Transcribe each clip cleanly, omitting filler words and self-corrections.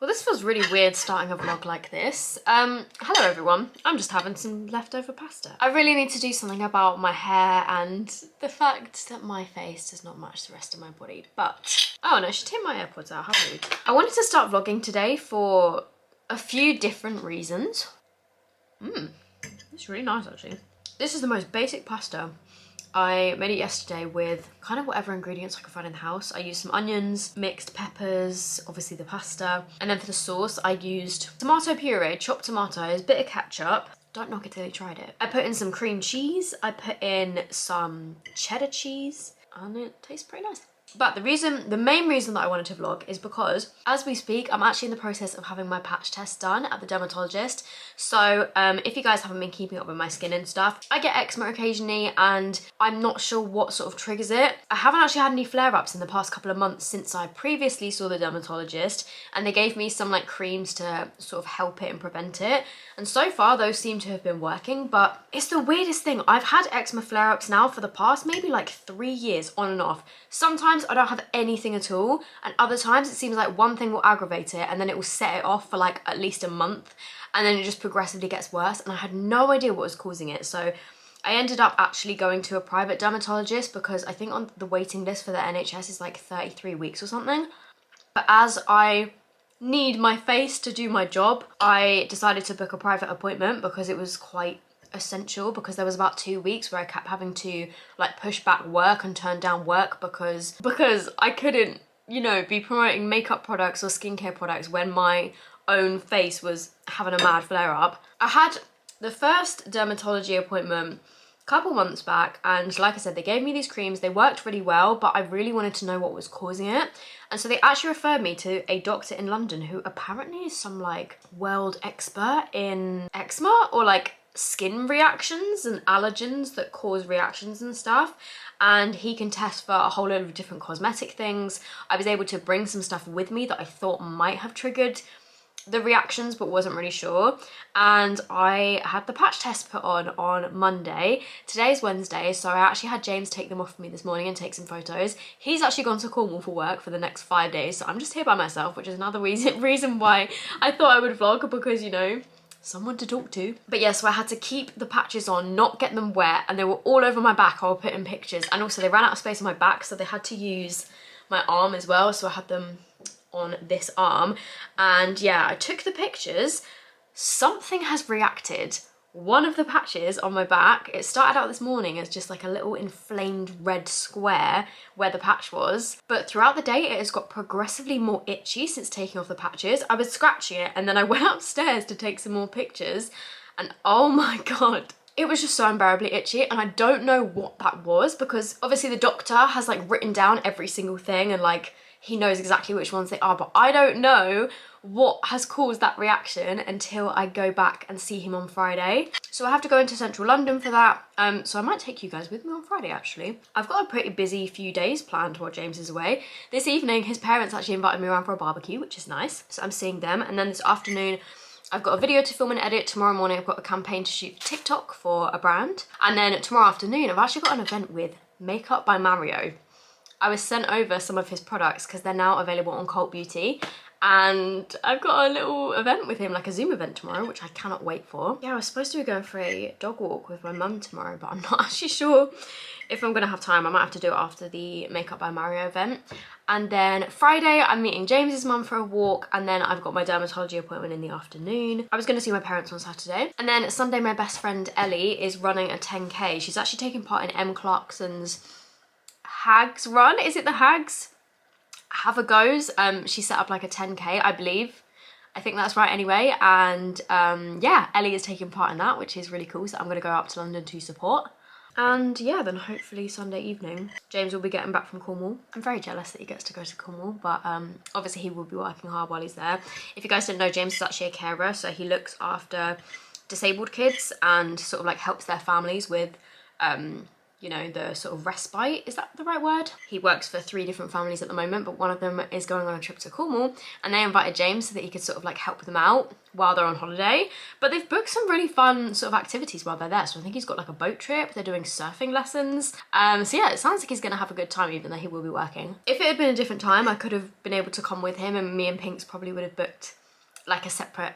Well, this feels really weird starting a vlog like this. Hello everyone. I'm just having some leftover pasta. I really need to do something about my hair and the fact that my face does not match the rest of my body, but... Oh, and I should take my AirPods out, how rude. I wanted to start vlogging today for a few different reasons. It's really nice actually. This is the most basic pasta. I made it yesterday with kind of whatever ingredients I could find in the house. I used some onions, mixed peppers, obviously the pasta. And then for the sauce, I used tomato puree, chopped tomatoes, bit of ketchup. Don't knock it till you tried it. I put in some cream cheese. I put in some cheddar cheese and it tastes pretty nice. But the main reason that I wanted to vlog is because as we speak, I'm actually in the process of having my patch test done at the dermatologist. So if you guys haven't been keeping up with my skin and stuff, I get eczema occasionally and I'm not sure what sort of triggers it. I haven't actually had any flare-ups in the past couple of months since I previously saw the dermatologist, and they gave me some like creams to sort of help it and prevent it. And so far those seem to have been working, but it's the weirdest thing. I've had eczema flare-ups now for the past maybe like 3 years on and off. Sometimes I don't have anything at all, and other times it seems like one thing will aggravate it and then it will set it off for like at least a month, and then it just progressively gets worse, and I had no idea what was causing it. So I ended up actually going to a private dermatologist because I think on the waiting list for the NHS is like 33 weeks or something. But as I need my face to do my job, I decided to book a private appointment because it was quite essential, because there was about 2 weeks where I kept having to like push back work and turn down work because I couldn't, you know, be promoting makeup products or skincare products when my own face was having a mad flare up. I had the first dermatology appointment a couple months back, and like I said, they gave me these creams. They worked really well, but I really wanted to know what was causing it. And so they actually referred me to a doctor in London who apparently is some like world expert in eczema or like skin reactions and allergens that cause reactions and stuff, and he can test for a whole load of different cosmetic things. I was able to bring some stuff with me that I thought might have triggered the reactions but wasn't really sure, and I had the patch test put on Monday. Today's Wednesday, so I actually had James take them off for me this morning and take some photos. He's actually gone to Cornwall for work for the next 5 days, so I'm just here by myself, which is another reason why I thought I would vlog, because, you know, someone to talk to. But yeah, so I had to keep the patches on, not get them wet, and they were all over my back. I'll put in pictures. And also they ran out of space on my back, so they had to use my arm as well, so I had them on this arm. And yeah, I took the pictures. Something has reacted. One of the patches on my back, it started out this morning as just like a little inflamed red square where the patch was, but throughout the day it has got progressively more itchy since taking off the patches. I was scratching it and then I went upstairs to take some more pictures, and oh my god, it was just so unbearably itchy, and I don't know what that was, because obviously the doctor has like written down every single thing and like he knows exactly which ones they are, but I don't know what has caused that reaction until I go back and see him on Friday. So I have to go into central London for that, so I might take you guys with me on Friday actually. I've got a pretty busy few days planned while James is away. This evening his parents actually invited me around for a barbecue, which is nice, so I'm seeing them. And then this afternoon I've got a video to film and edit. Tomorrow morning I've got a campaign to shoot for TikTok for a brand, and then tomorrow afternoon I've actually got an event with Makeup by Mario. I was sent over some of his products because they're now available on Cult Beauty, and I've got a little event with him, like a Zoom event tomorrow, which I cannot wait for. Yeah, I was supposed to be going for a dog walk with my mum tomorrow, but I'm not actually sure if I'm gonna have time. I might have to do it after the Makeup by Mario event. And then Friday, I'm meeting James's mum for a walk, and then I've got my dermatology appointment in the afternoon. I was gonna see my parents on Saturday. And then Sunday, my best friend Ellie is running a 10K. She's actually taking part in M. Clarkson's Hags run. Is it the Hags? Have a goes. She set up like a 10K, I believe. I think that's right anyway. And yeah, Ellie is taking part in that, which is really cool. So I'm gonna go up to London to support. And yeah, then hopefully Sunday evening, James will be getting back from Cornwall. I'm very jealous that he gets to go to Cornwall, but obviously he will be working hard while he's there. If you guys didn't know, James is actually a carer, so he looks after disabled kids and sort of like helps their families with you know, the sort of respite, is that the right word? He works for 3 different families at the moment, but one of them is going on a trip to Cornwall, and they invited James so that he could sort of like help them out while they're on holiday. But they've booked some really fun sort of activities while they're there. So I think he's got like a boat trip, they're doing surfing lessons. So yeah, it sounds like he's gonna have a good time, even though he will be working. If it had been a different time, I could have been able to come with him, and me and Pinks probably would have booked like a separate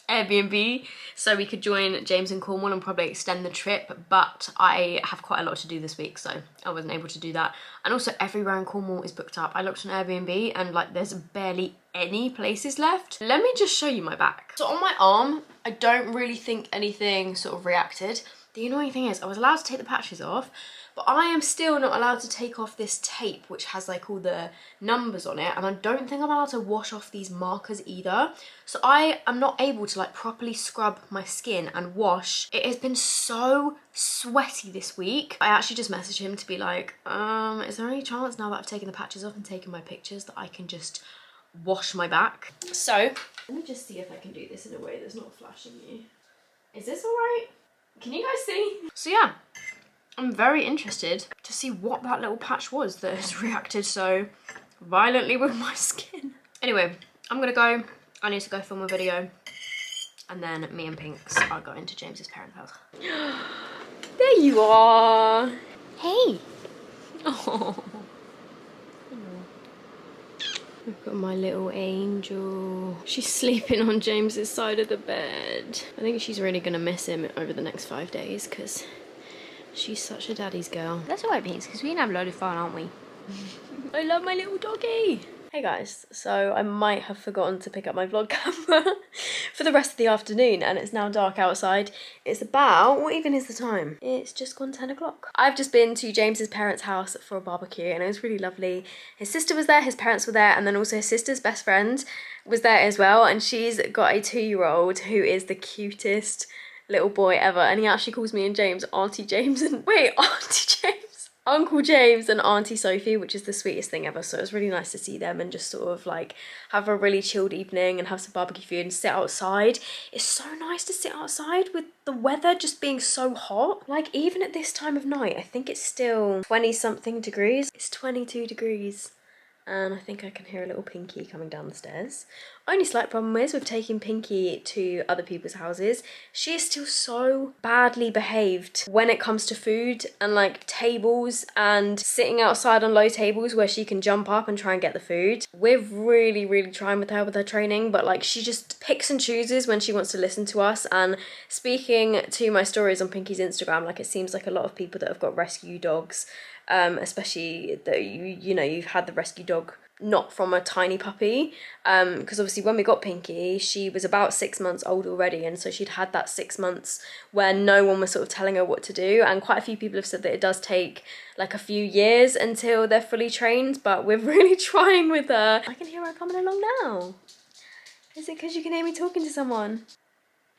Airbnb so we could join James in Cornwall and probably extend the trip, but I have quite a lot to do this week, so I wasn't able to do that. And also everywhere in Cornwall is booked up. I looked on Airbnb and like there's barely any places left. Let me just show you my back. So on my arm, I don't really think anything sort of reacted. The annoying thing is I was allowed to take the patches off, but I am still not allowed to take off this tape which has like all the numbers on it, and I don't think I'm allowed to wash off these markers either. So I am not able to like properly scrub my skin and wash. It has been so sweaty this week. I actually just messaged him to be like, is there any chance now that I've taken the patches off and taken my pictures that I can just wash my back? So let me just see if I can do this in a way that's not flashing you. Is this all right? Can you guys see? So yeah, I'm very interested to see what that little patch was that has reacted so violently with my skin. Anyway, I'm gonna go. I need to go film a video, and then me and Pinks are going to James's parents' house. There you are. Hey. Oh. Look at my little angel. She's sleeping on James's side of the bed. I think she's really gonna miss him over the next 5 days because she's such a daddy's girl. That's alright, Pinks, because we can have a load of fun, aren't we? I love my little doggy. Hey guys, so I might have forgotten to pick up my vlog camera for the rest of the afternoon, and it's now dark outside. It's about, what even is the time? It's just gone 10 o'clock. I've just been to James's parents' house for a barbecue, and it was really lovely. His sister was there, his parents were there, and then also his sister's best friend was there as well, and she's got a 2-year-old who is the cutest little boy ever, and he actually calls me and James Auntie James and wait, Auntie James, Uncle James and Auntie Sophie, which is the sweetest thing ever. So it was really nice to see them and just sort of like have a really chilled evening and have some barbecue food and sit outside. It's so nice to sit outside with the weather just being so hot. Like even at this time of night, I think it's still 20 something degrees. It's 22 degrees. And I think I can hear a little Pinky coming down the stairs. Only slight problem is with taking Pinky to other people's houses, she is still so badly behaved when it comes to food and like tables and sitting outside on low tables where she can jump up and try and get the food. We're really trying with her training, but like she just picks and chooses when she wants to listen to us. And speaking to my stories on Pinky's Instagram, like it seems like a lot of people that have got rescue dogs, especially that you know you've had the rescue dog not from a tiny puppy, because obviously when we got Pinky she was about 6 months old already, and so she'd had that 6 months where no one was sort of telling her what to do, and quite a few people have said that it does take like a few years until they're fully trained, but we're really trying with her. I can hear her coming along now. Is it because you can hear me talking to someone?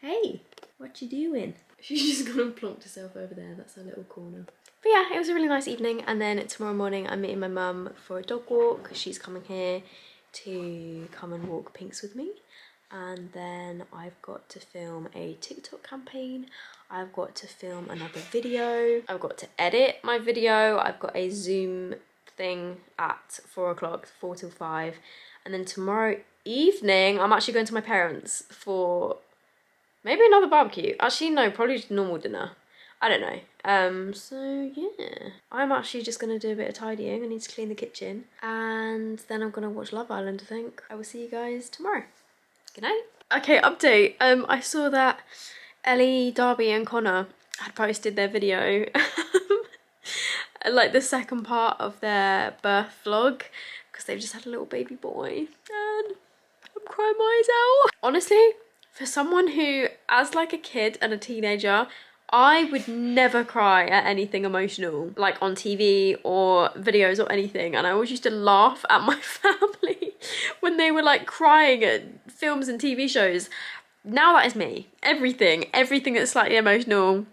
Hey, what you doing? She's just gone and plonked herself over there. That's her little corner. But yeah, it was a really nice evening, and then tomorrow morning I'm meeting my mum for a dog walk because she's coming here to come and walk Pinks with me. And then I've got to film a TikTok campaign, I've got to film another video, I've got to edit my video, I've got a Zoom thing at 4 o'clock, 4 till 5, and then tomorrow evening I'm actually going to my parents for maybe another barbecue. Actually no, probably just normal dinner. I don't know. So yeah, I'm actually just gonna do a bit of tidying. I need to clean the kitchen, and then I'm gonna watch Love Island, I think. I will see you guys tomorrow. Good night. Okay, update. I saw that Ellie, Darby and Connor had posted their video, like the second part of their birth vlog, because they've just had a little baby boy, and I'm crying my eyes out. Honestly, for someone who, as like a kid and a teenager, I would never cry at anything emotional, like on TV or videos or anything, and I always used to laugh at my family when they were like crying at films and TV shows. Now that is me. Everything that's slightly emotional,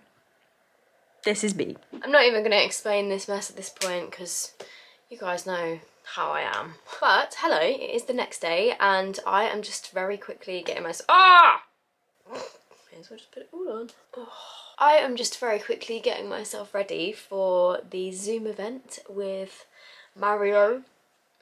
this is me. I'm not even gonna explain this mess at this point because you guys know how I am. But hello, it is the next day and I am just very quickly getting myself, May as well just put it all on. Oh. I am just very quickly getting myself ready for the Zoom event with Mario.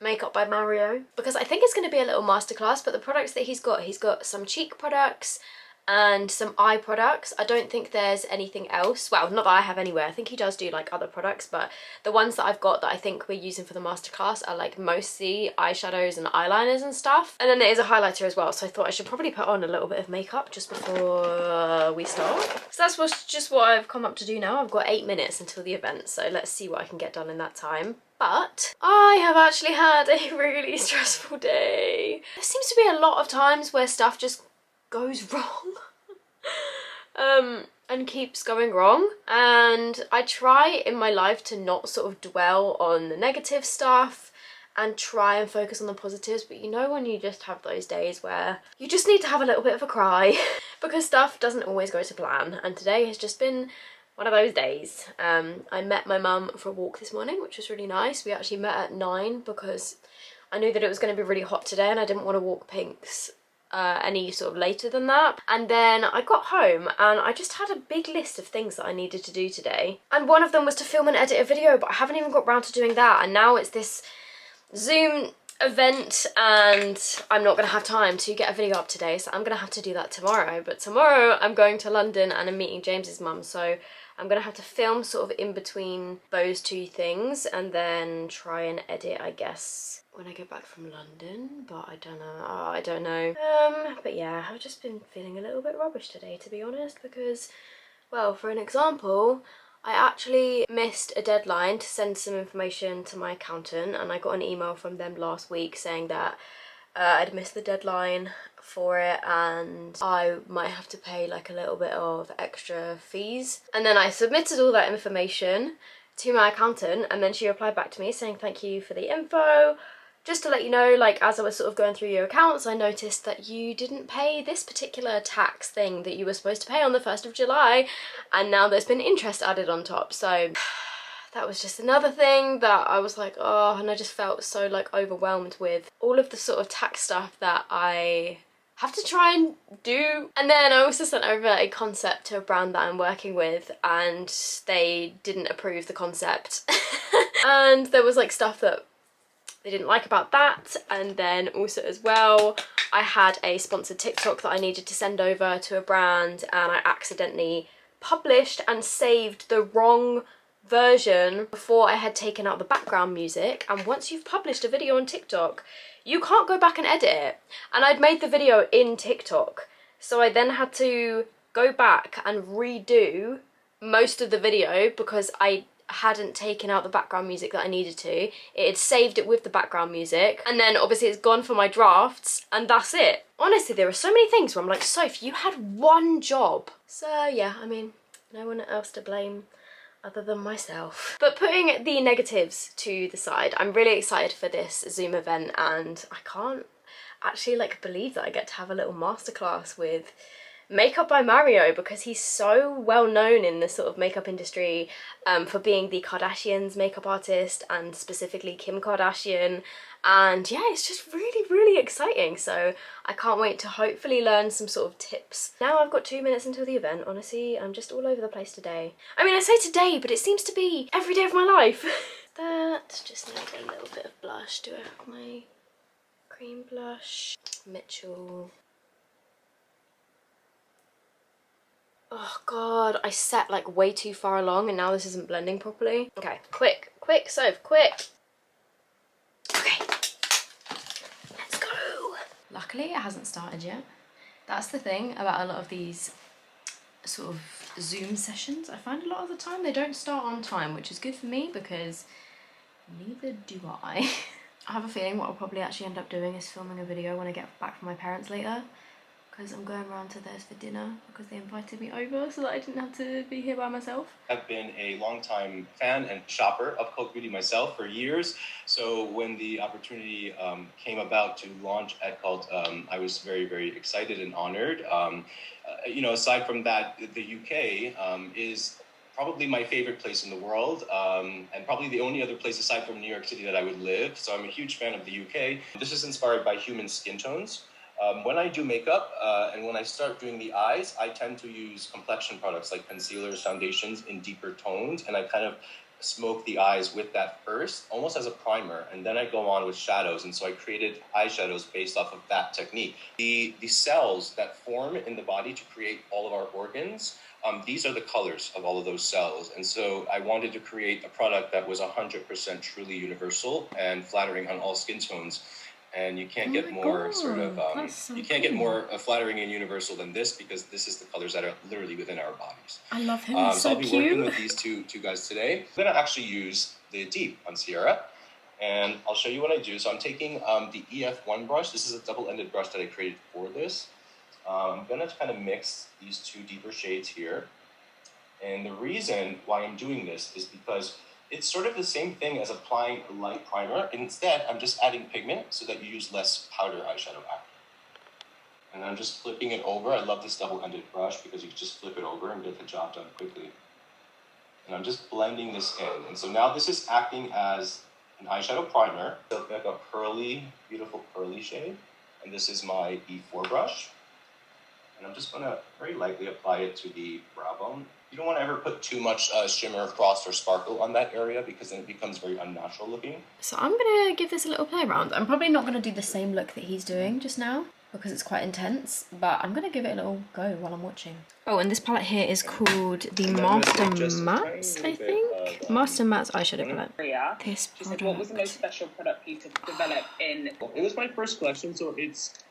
Makeup by Mario, because I think it's going to be a little masterclass, but the products that he's got some cheek products and some eye products. I don't think there's anything else, well, not that I have anywhere. I think he does do like other products, but the ones that I've got that I think we're using for the masterclass are like mostly eyeshadows and eyeliners and stuff, and then there is a highlighter as well, so I thought I should probably put on a little bit of makeup just before we start. So that's just what I've come up to do now. I've got 8 minutes until the event, so let's see what I can get done in that time. But I have actually had a really stressful day. There seems to be a lot of times where stuff just goes wrong and keeps going wrong, and I try in my life to not sort of dwell on the negative stuff and try and focus on the positives, but you know when you just have those days where you just need to have a little bit of a cry because stuff doesn't always go to plan, and today has just been one of those days. I met my mum for a walk this morning, which was really nice. We actually met at 9 because I knew that it was going to be really hot today and I didn't want to walk Pinks any sort of later than that. And then I got home and I just had a big list of things that I needed to do today. And one of them was to film and edit a video, but I haven't even got round to doing that. And now it's this Zoom event and I'm not going to have time to get a video up today, so I'm going to have to do that tomorrow. But tomorrow I'm going to London and I'm meeting James's mum, so I'm going to have to film sort of in between those two things and then try and edit, I guess, when I get back from London, but I don't know. Oh, I don't know. But yeah, I've just been feeling a little bit rubbish today, to be honest, because, well, for an example, I actually missed a deadline to send some information to my accountant, and I got an email from them last week saying that I'd missed the deadline for it and I might have to pay like a little bit of extra fees. And then I submitted all that information to my accountant, and then she replied back to me saying thank you for the info. Just to let you know, like, as I was sort of going through your accounts, I noticed that you didn't pay this particular tax thing that you were supposed to pay on the 1st of July, and now there's been interest added on top. So that was just another thing that I was like, oh, and I just felt so like overwhelmed with all of the sort of tax stuff that I have to try and do. And then I also sent over a concept to a brand that I'm working with and they didn't approve the concept. And there was like stuff that they didn't like about that. And then also as well, I had a sponsored TikTok that I needed to send over to a brand and I accidentally published and saved the wrong version before I had taken out the background music. And once you've published a video on TikTok, you can't go back and edit it. And I'd made the video in TikTok, so I then had to go back and redo most of the video because I hadn't taken out the background music that I needed to. It had saved it with the background music, and then obviously it's gone for my drafts, and that's it. Honestly, there are so many things where I'm like, Soph, you had one job. So yeah, I mean, no one else to blame other than myself. But putting the negatives to the side, I'm really excited for this Zoom event, and I can't actually like believe that I get to have a little masterclass with Makeup by Mario, because he's so well known in the sort of makeup industry for being the Kardashians' makeup artist, and specifically Kim Kardashian. And yeah, it's just really, really exciting. So I can't wait to hopefully learn some sort of tips. Now I've got 2 minutes until the event. Honestly, I'm just all over the place today. I mean, I say today, but it seems to be every day of my life. That just needs a little bit of blush. Do I have my cream blush? Mitchell. Oh god, I set like way too far along and now this isn't blending properly. Okay, quick, Soph, quick. Okay, let's go. Luckily it hasn't started yet. That's the thing about a lot of these sort of Zoom sessions. I find a lot of the time they don't start on time, which is good for me because neither do I. I have a feeling what I'll probably actually end up doing is filming a video when I get back from my parents later, because I'm going round to theirs for dinner because they invited me over so that I didn't have to be here by myself. I've been a longtime fan and shopper of Coke Beauty myself for years. So when the opportunity came about to launch at Cult, I was very, very excited and honored. You know, aside from that, the UK is probably my favorite place in the world, and probably the only other place aside from New York City that I would live. So I'm a huge fan of the UK. This is inspired by human skin tones. When I do makeup and when I start doing the eyes, I tend to use complexion products like concealers, foundations in deeper tones, and I kind of smoke the eyes with that first, almost as a primer, and then I go on with shadows. And so I created eyeshadows based off of that technique. The cells that form in the body to create all of our organs, these are the colors of all of those cells. And so I wanted to create a product that was 100% truly universal and flattering on all skin tones. And you can't get more sort of, you can't get more flattering and universal than this, because this is the colors that are literally within our bodies. I love him, he's so I'll be cute. working with these two guys today. I'm gonna actually use the Deep on Sierra, and I'll show you what I do. So I'm taking the EF1 brush. This is a double-ended brush that I created for this. I'm gonna kind of mix these two deeper shades here. And the reason why I'm doing this is because it's sort of the same thing as applying a light primer. Instead, I'm just adding pigment so that you use less powder eyeshadow after. And I'm just flipping it over. I love this double-ended brush because you can just flip it over and get the job done quickly. And I'm just blending this in. And so now this is acting as an eyeshadow primer. So like a pearly, beautiful pearly shade. And this is my E4 brush. And I'm just gonna very lightly apply it to the brow bone. You don't want to ever put too much shimmer, frost, or sparkle on that area, because then it becomes very unnatural looking. So I'm gonna give this a little play around. I'm probably not gonna do the same look that he's doing just now, because it's quite intense, but I'm gonna give it a little go while I'm watching. Oh, and this palette here is called the Master Mattes, I think? Master Mattes eyeshadow palette. Yeah. This she said, what was the most special product you developed in? It was my first collection, so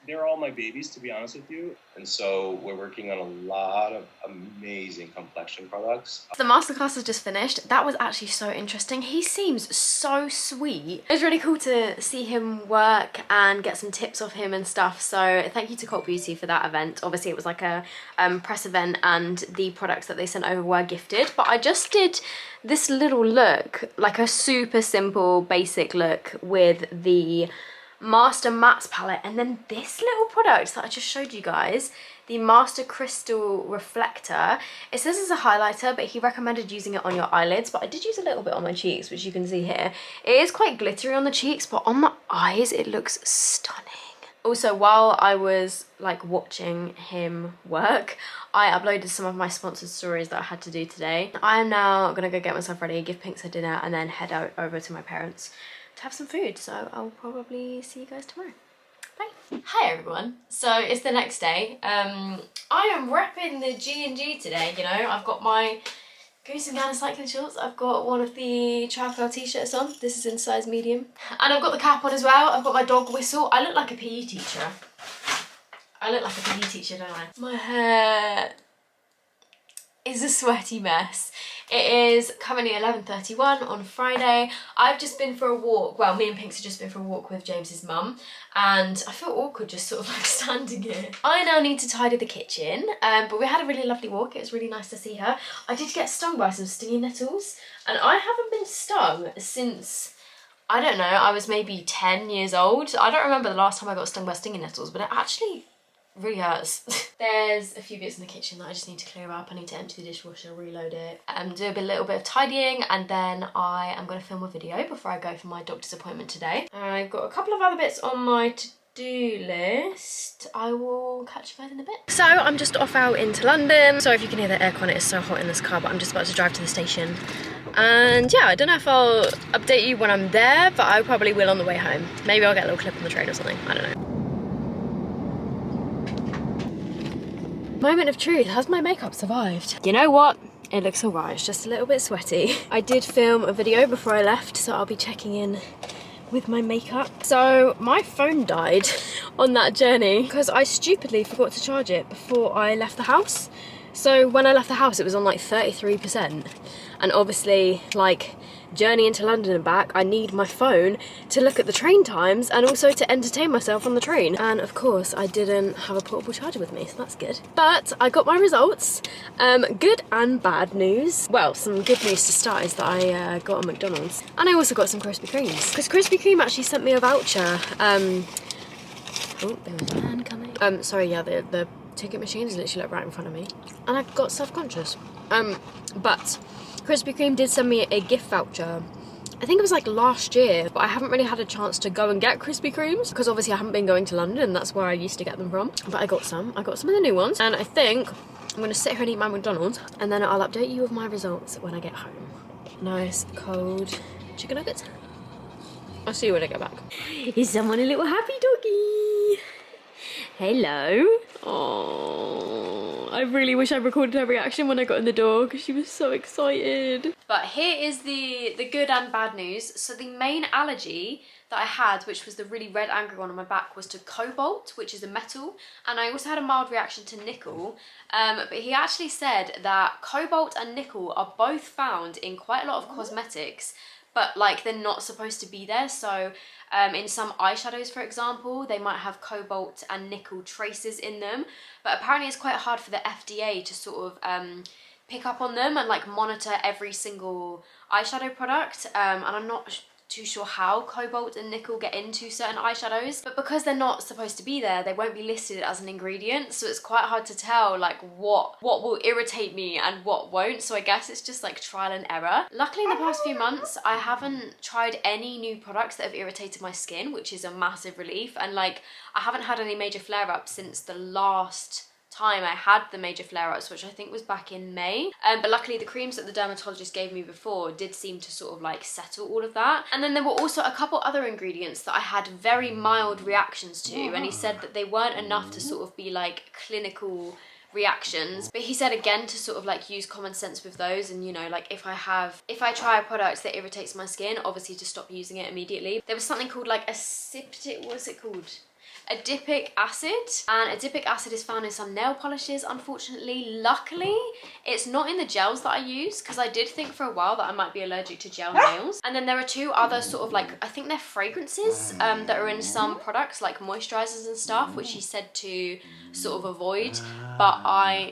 they're all my babies, to be honest with you. And so we're working on a lot of amazing complexion products. The masterclass has just finished. That was actually so interesting. He seems so sweet. It was really cool to see him work and get some tips off him and stuff. So thank you to Cult Beauty for that event. Obviously it was like a press event, and the products that they sent over were gifted. But I just did this little look, like a super simple basic look with the Master Mattes palette, and then this little product that I just showed you guys, the Master Crystal Reflector. It says it's a highlighter, but he recommended using it on your eyelids, but I did use a little bit on my cheeks, which you can see here. It is quite glittery on the cheeks, but on the eyes it looks stunning. Also, while I was like watching him work, I uploaded some of my sponsored stories that I had to do today. I am now gonna go get myself ready, give Pinks her dinner, and then head out over to my parents to have some food. So I'll probably see you guys tomorrow. Bye. Hi everyone. So it's the next day. I am repping the G&G today, you know. I've got my Goose and Gander cycling shorts. I've got one of the charcoal t-shirts on. This is in size medium. And I've got the cap on as well. I've got my dog whistle. I look like a PE teacher. I look like a PE teacher, don't I? My hair is a sweaty mess. It is currently 11:31 on Friday. I've just been for a walk. Well, me and Pinks have just been for a walk with James's mum, and I feel awkward just sort of like standing here. I now need to tidy the kitchen, but we had a really lovely walk. It was really nice to see her. I did get stung by some stinging nettles, and I haven't been stung since, I don't know, I was maybe 10 years old. I don't remember the last time I got stung by stinging nettles, but it actually really hurts. There's a few bits in the kitchen that I just need to clear up. I need to empty the dishwasher, reload it, do a little bit of tidying, and then I am going to film a video before I go for my doctor's appointment today. I've got a couple of other bits on my to-do list. I will catch you guys in a bit. So I'm just off out into London. Sorry if you can hear the aircon, it is so hot in this car, but I'm just about to drive to the station. And yeah, I don't know if I'll update you when I'm there, but I probably will on the way home. Maybe I'll get a little clip on the train or something, I don't know. Moment of truth, has my makeup survived? You know what? It looks alright, it's just a little bit sweaty. I did film a video before I left, so I'll be checking in with my makeup. So my phone died on that journey because I stupidly forgot to charge it before I left the house. So when I left the house, it was on like 33%. And obviously, like, journey into London and back, I need my phone to look at the train times and also to entertain myself on the train. And of course, I didn't have a portable charger with me, so that's good. But I got my results. Good and bad news. Well, some good news to start is that I got on McDonald's. And I also got some Krispy Kremes. Because Krispy Kreme actually sent me a voucher. Oh, there was a man coming. Sorry, yeah, the ticket machine is literally like right in front of me. And I got self-conscious. But Krispy Kreme did send me a gift voucher I think it was like last year, but I haven't really had a chance to go and get Krispy Kremes because obviously I haven't been going to London, and that's where I used to get them from. But I got some of the new ones, and I think I'm gonna sit here and eat my McDonald's, and then I'll update you with my results when I get home. Nice cold chicken nuggets. I'll see you when I get back. Is someone a little happy doggy? Hello. Oh, I really wish I recorded her reaction when I got in the door because she was so excited. But here is the good and bad news. So the main allergy that I had, which was the really red angry one on my back, was to cobalt, which is a metal, and I also had a mild reaction to nickel. But he actually said that cobalt and nickel are both found in quite a lot of cosmetics, but like they're not supposed to be there. So in some eyeshadows, for example, they might have cobalt and nickel traces in them, but apparently it's quite hard for the FDA to sort of pick up on them and like monitor every single eyeshadow product, and I'm not too sure how cobalt and nickel get into certain eyeshadows, but because they're not supposed to be there, they won't be listed as an ingredient, so it's quite hard to tell like what will irritate me and what won't. So I guess it's just like trial and error. Luckily in the past few months I haven't tried any new products that have irritated my skin, which is a massive relief, and like I haven't had any major flare-ups since the last time I had the major flare-ups, which I think was back in May. But luckily the creams that the dermatologist gave me before did seem to sort of like settle all of that. And then there were also a couple other ingredients that I had very mild reactions to, and he said that they weren't enough to sort of be like clinical reactions, but he said again to sort of like use common sense with those, and you know, like if I try a product that irritates my skin, obviously to stop using it immediately. There was something called like what's it called? Adipic acid, and adipic acid is found in some nail polishes, unfortunately. Luckily it's not in the gels that I use, because I did think for a while that I might be allergic to gel nails. And then there are two other sort of like, I think they're fragrances that are in some products like moisturizers and stuff, which he said to sort of avoid, but are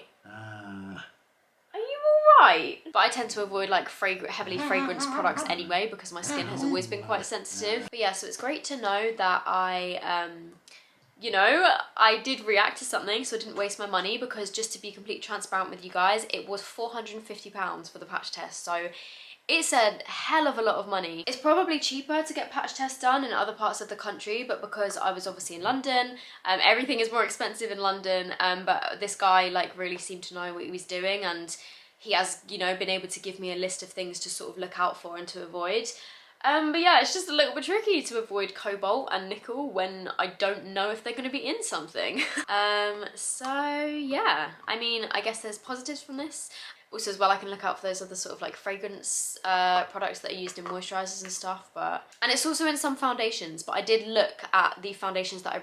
you alright? But I tend to avoid like heavily fragranced products anyway, because my skin has always been quite sensitive. But yeah, so it's great to know that you know, I did react to something, so I didn't waste my money, because just to be completely transparent with you guys, it was £450 for the patch test, so it's a hell of a lot of money. It's probably cheaper to get patch tests done in other parts of the country, but because I was obviously in London, everything is more expensive in London, but this guy like really seemed to know what he was doing, and he has, you know, been able to give me a list of things to sort of look out for and to avoid. But yeah, it's just a little bit tricky to avoid cobalt and nickel when I don't know if they're going to be in something. So yeah, I mean, I guess there's positives from this. Also as well, I can look out for those other sort of like fragrance products that are used in moisturizers and stuff, and it's also in some foundations, but I did look at the foundations that I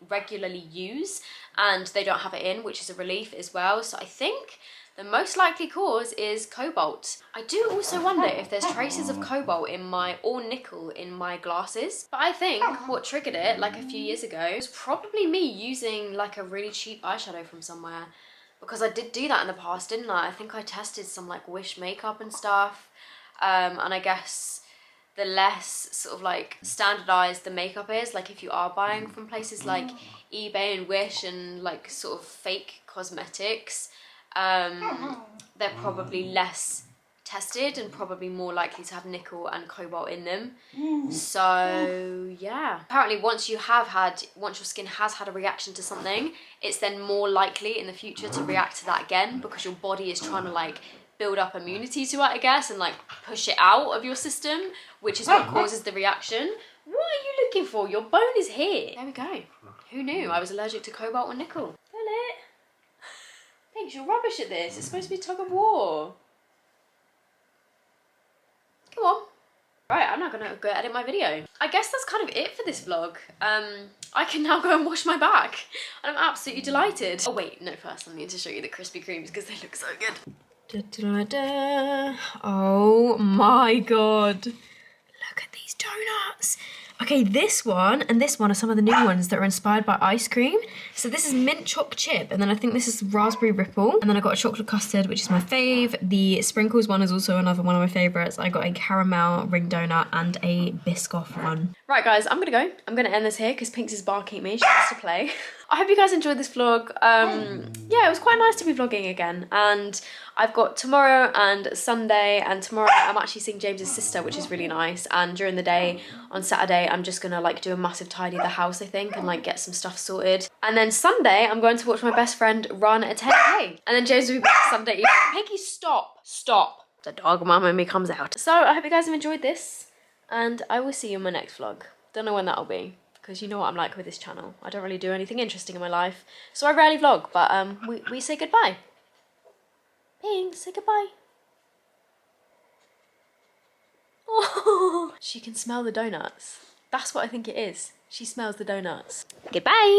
regularly use, and they don't have it in, which is a relief as well. So I think the most likely cause is cobalt. I do also wonder if there's traces of cobalt in or nickel in my glasses. But I think what triggered it like a few years ago was probably me using like a really cheap eyeshadow from somewhere. Because I did do that in the past, didn't I? I think I tested some like Wish makeup and stuff. And I guess the less sort of like standardized the makeup is, like if you are buying from places like eBay and Wish and like sort of fake cosmetics, they're probably less tested and probably more likely to have nickel and cobalt in them. So yeah, apparently once your skin has had a reaction to something, it's then more likely in the future to react to that again, because your body is trying to like build up immunity to it, I guess, and like push it out of your system, which is what causes the reaction. What are you looking for? Your bone is here. There we go. Who knew I was allergic to cobalt and nickel? Thanks, you're rubbish at this. It's supposed to be tug of war. Come on. Right, I'm now gonna go edit my video. I guess that's kind of it for this vlog. I can now go and wash my back. And I'm absolutely delighted. Oh wait, no, first I need to show you the Krispy Kremes because they look so good. Da, da, da. Oh my god. Look at these donuts. Okay, this one and this one are some of the new ones that are inspired by ice cream. So this is mint choc chip, and then I think this is raspberry ripple. And then I got a chocolate custard, which is my fave. The sprinkles one is also another one of my favorites. I got a caramel ring donut and a Biscoff one. Right guys, I'm gonna go. I'm gonna end this here because Pinks is barking at me. She wants to play. I hope you guys enjoyed this vlog. Yeah, it was quite nice to be vlogging again, and I've got tomorrow and Sunday, and tomorrow I'm actually seeing James's sister, which is really nice, and during the day on Saturday I'm just gonna like do a massive tidy of the house, I think, and like get some stuff sorted. And then Sunday I'm going to watch my best friend run a 10K, and then James will be back Sunday evening. Piggy, stop, stop. The dog mum in me comes out. So I hope you guys have enjoyed this, and I will see you in my next vlog. Don't know when that'll be, because you know what I'm like with this channel. I don't really do anything interesting in my life, so I rarely vlog, but we say goodbye. Ping, say goodbye. Oh, she can smell the donuts. That's what I think it is. She smells the donuts. Goodbye.